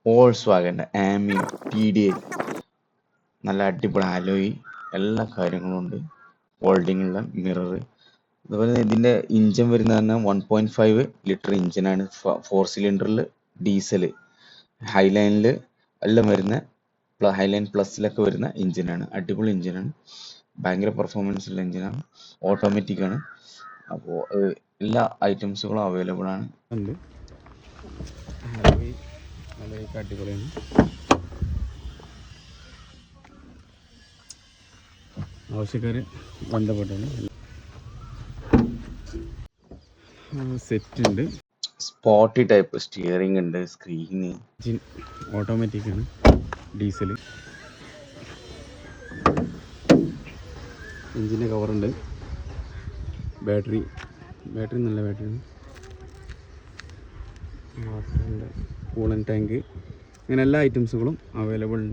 വോൾസ്വാഗൻ്റെ ആമിയോ TDI നല്ല അടിപൊളി alloy എല്ലാ കാര്യങ്ങളും ഉണ്ട്. ഫോൾഡിംഗ് ഉള്ള മിറർ. അതുപോലെ തന്നെ ഇതിൻ്റെ ഇഞ്ചൻ വരുന്നത് പറഞ്ഞാൽ 1.5 ലിറ്റർ ഇഞ്ചിനാണ്. 4 സിലിണ്ടറിൽ ഡീസൽ. ഹൈലൈനിൽ എല്ലാം വരുന്ന ഹൈലൈൻ പ്ലസിലൊക്കെ വരുന്ന എഞ്ചിനാണ്. അടിപൊളി എഞ്ചിനാണ്, ഭയങ്കര പെർഫോമൻസ് ഉള്ള എഞ്ചിനാണ്, ഓട്ടോമാറ്റിക് ആണ്. അപ്പോൾ എല്ലാ ഐറ്റംസുകളും അവൈലബിൾ ആണ്. അടിപൊളിയാണ്. ആവശ്യക്കാർ ബന്ധപ്പെട്ടാണ്. സെറ്റ് ഉണ്ട്, സ്പോട്ടി ടൈപ്പ് സ്റ്റിയറിംഗ് ഉണ്ട്, സ്ക്രീന്, എഞ്ചിൻ ഓട്ടോമാറ്റിക് ആണ്, ഡീസൽ. എഞ്ചിൻ്റെ കവറുണ്ട്, ബാറ്ററി നല്ല ബാറ്ററിയാണ്, കൂളൻ ടാങ്ക്, ഇങ്ങനെ എല്ലാ ഐറ്റംസുകളും അവൈലബിൾ ഉണ്ട്.